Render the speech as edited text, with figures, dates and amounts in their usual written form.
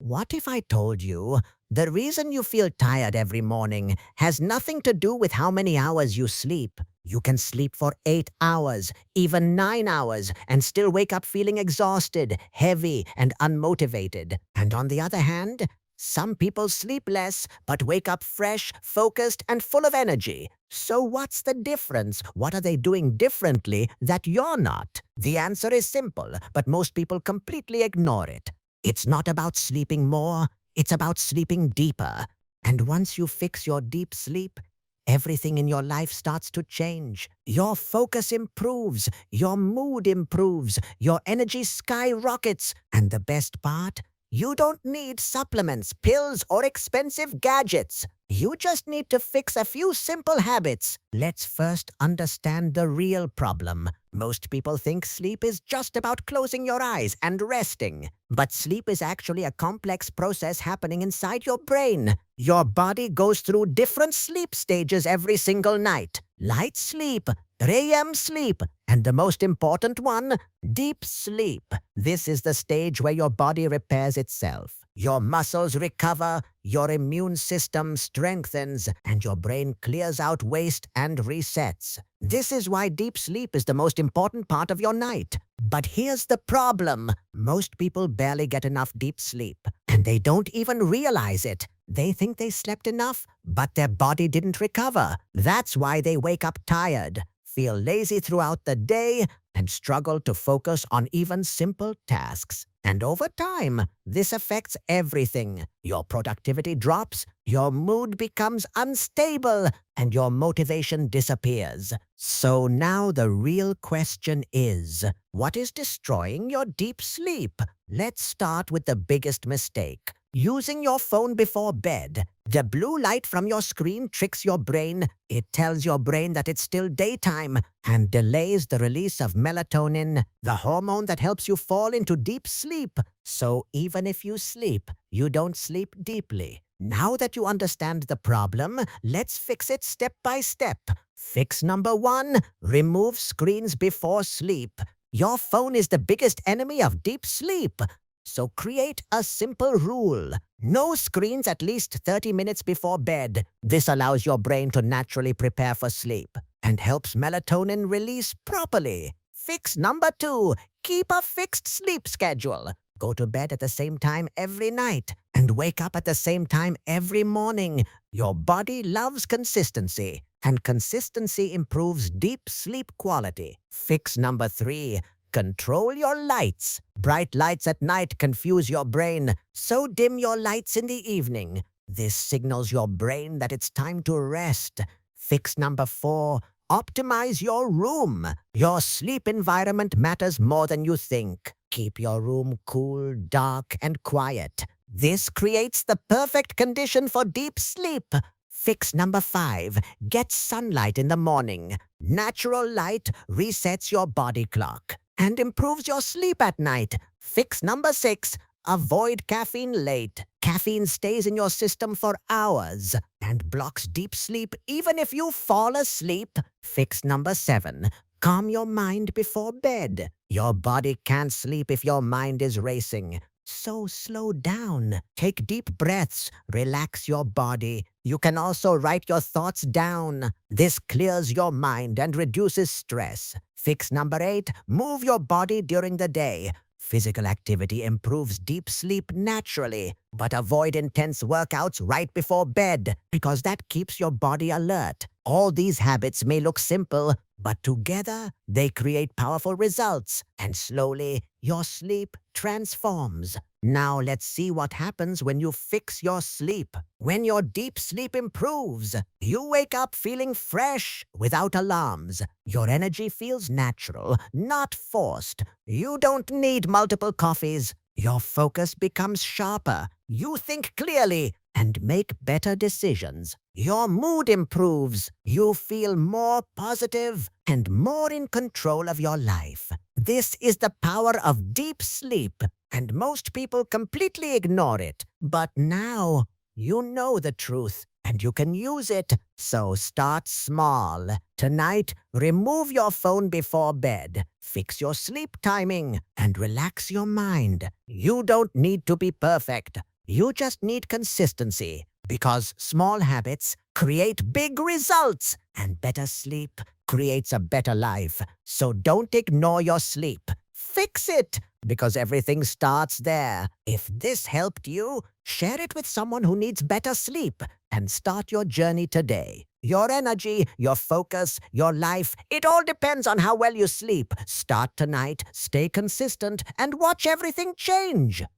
What if I told you the reason you feel tired every morning has nothing to do with how many hours you sleep? You can sleep for 8 hours, even 9 hours, and still wake up feeling exhausted, heavy, and unmotivated. And on the other hand, some people sleep less but wake up fresh, focused, and full of energy. So what's the difference? What are they doing differently that you're not? The answer is simple, but most people completely ignore it. It's not about sleeping more, it's about sleeping deeper. And once you fix your deep sleep, everything in your life starts to change. Your focus improves, your mood improves, your energy skyrockets. And the best part? You don't need supplements, pills, or expensive gadgets. You just need to fix a few simple habits. Let's first understand the real problem. Most people think sleep is just about closing your eyes and resting. But sleep is actually a complex process happening inside your brain. Your body goes through different sleep stages every single night. Light sleep, REM sleep, and the most important one, deep sleep. This is the stage where your body repairs itself. Your muscles recover, your immune system strengthens, and your brain clears out waste and resets. This is why deep sleep is the most important part of your night. But here's the problem. Most people barely get enough deep sleep, and they don't even realize it. They think they slept enough, but their body didn't recover. That's why they wake up tired, feel lazy throughout the day, and struggle to focus on even simple tasks. And over time, this affects everything. Your productivity drops, your mood becomes unstable, and your motivation disappears. So now the real question is, what is destroying your deep sleep? Let's start with the biggest mistake. Using your phone before bed. The blue light from your screen tricks your brain. It tells your brain that it's still daytime and delays the release of melatonin, the hormone that helps you fall into deep sleep. So even if you sleep, you don't sleep deeply. Now that you understand the problem, let's fix it step by step. Fix number 1, remove screens before sleep. Your phone is the biggest enemy of deep sleep. So create a simple rule. No screens at least 30 minutes before bed. This allows your brain to naturally prepare for sleep and helps melatonin release properly. Fix number 2. Keep a fixed sleep schedule. Go to bed at the same time every night and wake up at the same time every morning. Your body loves consistency, and consistency improves deep sleep quality. Fix number 3. Control your lights. Bright lights at night confuse your brain, so dim your lights in the evening. This signals your brain that it's time to rest. Fix number 4. Optimize your room. Your sleep environment matters more than you think. Keep your room cool, dark, and quiet. This creates the perfect condition for deep sleep. Fix number 5. Get sunlight in the morning. Natural light resets your body clock and improves your sleep at night. Fix number 6. Avoid caffeine late. Caffeine stays in your system for hours and blocks deep sleep even if you fall asleep. Fix number 7. Calm your mind before bed. Your body can't sleep if your mind is racing. So slow down. Take deep breaths. Relax your body. You can also write your thoughts down. This clears your mind and reduces stress. Fix number 8. Move your body during the day. Physical activity improves deep sleep naturally, but avoid intense workouts right before bed because that keeps your body alert. All these habits may look simple, but together they create powerful results, and slowly your sleep transforms. Now let's see what happens when you fix your sleep. When your deep sleep improves, you wake up feeling fresh without alarms. Your energy feels natural, not forced. You don't need multiple coffees. Your focus becomes sharper. You think clearly and make better decisions. Your mood improves. You feel more positive and more in control of your life. This is the power of deep sleep, and most people completely ignore it. But now you know the truth, and you can use it. So start small. Tonight, remove your phone before bed. Fix your sleep timing and relax your mind. You don't need to be perfect. You just need consistency, because small habits create big results, and better sleep creates a better life. So don't ignore your sleep. Fix it, because everything starts there. If this helped you, share it with someone who needs better sleep and start your journey today. Your energy, your focus, your life, it all depends on how well you sleep. Start tonight, stay consistent, and watch everything change.